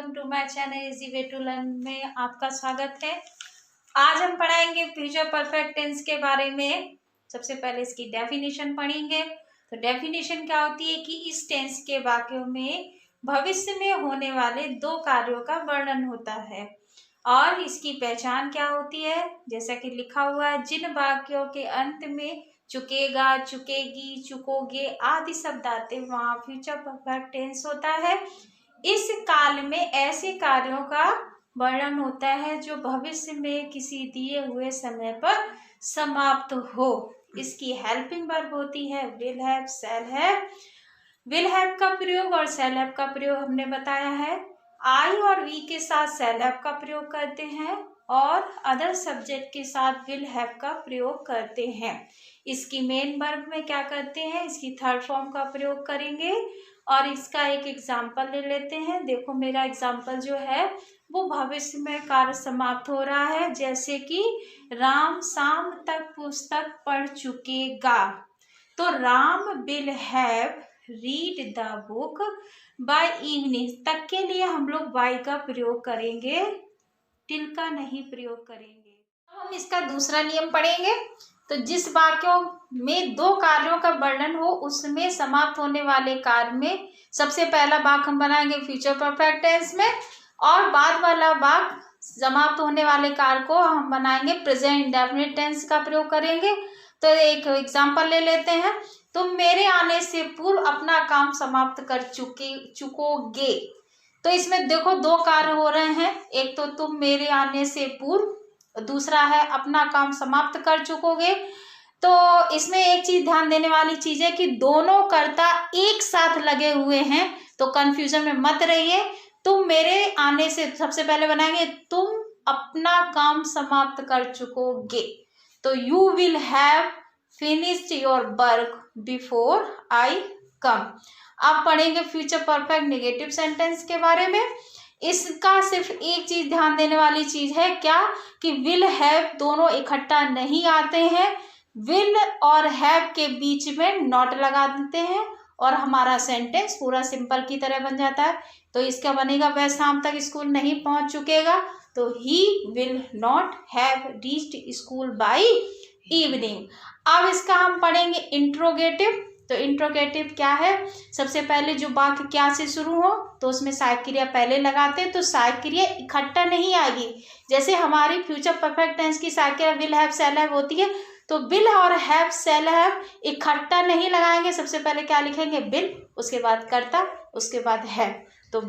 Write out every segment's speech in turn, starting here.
Welcome to my channel easy way to learn में आपका स्वागत है। आज हम पढ़ाएंगे फ्यूचर परफेक्ट टेंस के बारे में। सबसे पहले इसकी डेफिनेशन पढ़ेंगे। तो डेफिनेशन क्या होती है कि इस टेंस के वाक्यों में भविष्य में होने वाले दो कार्यों का वर्णन होता है और इसकी पहचान क्या होती है। जैसा कि लिखा हुआ है, जिन वाक्यों के अंत में चुकेगा, चुकेगी, चुकोगे आदि शब्द आते वहां फ्यूचर परफेक्ट टेंस होता है। इस काल में ऐसे कार्यों का वर्णन होता है जो भविष्य में किसी दिए हुए समय पर समाप्त हो। इसकी हेल्पिंग वर्ब होती है will have, shall have. Will have का प्रयोग और शैल हैव का प्रयोग हमने बताया है। आई और वी के साथ शैल हैव का प्रयोग करते हैं और अदर सब्जेक्ट के साथ विल हैव का प्रयोग करते हैं। इसकी मेन वर्ब में क्या करते हैं, इसकी थर्ड फॉर्म का प्रयोग करेंगे और इसका एक एग्जाम्पल ले लेते हैं। देखो मेरा एग्जाम्पल जो है वो भविष्य में कार्य समाप्त हो रहा है, जैसे कि राम शाम तक पुस्तक पढ़ चुकेगा। तो Ram will have read the book by evening तक के लिए हम लोग बाय का प्रयोग करेंगे, टिल का नहीं प्रयोग करेंगे। अब हम इसका दूसरा नियम पढ़ेंगे। तो जिस वाक्यों में दो कार्यों का वर्णन हो उसमें समाप्त होने वाले कार्य में सबसे पहला वाक्य हम बनाएंगे फ्यूचर परफेक्ट टेंस में और बाद वाला वाक्य समाप्त होने वाले कार्य को हम बनाएंगे प्रेजेंट इंडेफिनिट टेंस का प्रयोग करेंगे। तो एक एग्जांपल ले लेते हैं। तुम मेरे आने से पूर्व अपना काम समाप्त कर चुकोगे। तो इसमें देखो दो कार्य हो रहे हैं, एक तो तुम मेरे आने से पूर्व, दूसरा है अपना काम समाप्त कर चुकोगे। तो इसमें एक चीज ध्यान देने वाली चीज है कि दोनों कर्ता एक साथ लगे हुए हैं, तो कंफ्यूजन में मत रहिए। तुम मेरे आने से सबसे पहले बनाएंगे तुम अपना काम समाप्त कर चुकोगे। तो you will have finished your work before I come. अब पढ़ेंगे फ्यूचर परफेक्ट नेगेटिव सेंटेंस के बारे में। इसका सिर्फ एक चीज ध्यान देने वाली चीज है क्या, कि विल हैव दोनों इकट्ठा नहीं आते हैं। विल और हैव के बीच में नॉट लगा देते हैं और हमारा सेंटेंस पूरा सिंपल की तरह बन जाता है। तो इसका बनेगा वह शाम तक स्कूल नहीं पहुंच चुकेगा। तो he will not have reached school by evening. अब इसका हम पढ़ेंगे इंट्रोगेटिव। तो इंट्रोगेटिव क्या है, सबसे पहले जो वाक्य क्या से शुरू हो तो उसमें सहायक क्रिया पहले लगाते हैं, तो सहायक क्रिया इकट्ठा नहीं आएगी। जैसे हमारी फ्यूचर परफेक्ट टेंस की सहायक क्रिया विल हैव शैल हैव होती है, तो विल और हैव शैल हैव इकट्ठा नहीं लगाएंगे। सबसे पहले क्या लिखेंगे, विल, उसके बाद कर्ता, उसके बाद हैव। तो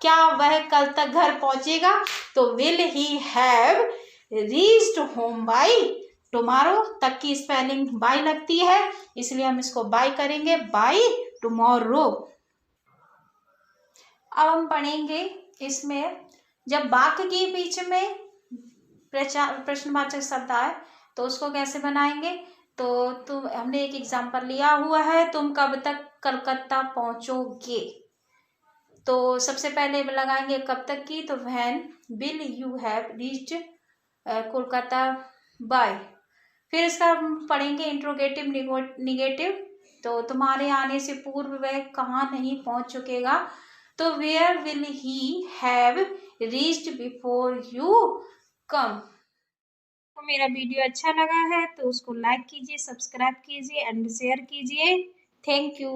क्या वह कल तक घर पहुंचेगा, तो will he have reached home by tomorrow. तक की स्पेलिंग बाय लगती है, इसलिए हम इसको बाय करेंगे, बाय टुमारो। अब हम पढ़ेंगे इसमें जब वाक्य के बीच में प्रश्नवाचक शब्द आए तो उसको कैसे बनाएंगे। तो तुम, हमने एक एग्जांपल लिया हुआ है, तुम कब तक कलकत्ता पहुंचोगे। तो सबसे पहले लगाएंगे कब तक की, तो when will you have reached Kolkata by. फिर इसका हम पढ़ेंगे इंट्रोगेटिव निगेटिव। तो तुम्हारे आने से पूर्व वह कहाँ नहीं पहुंच चुकेगा। तो where will he have reached before you come. तो मेरा वीडियो अच्छा लगा है तो उसको लाइक कीजिए, सब्सक्राइब कीजिए एंड शेयर कीजिए। Thank you.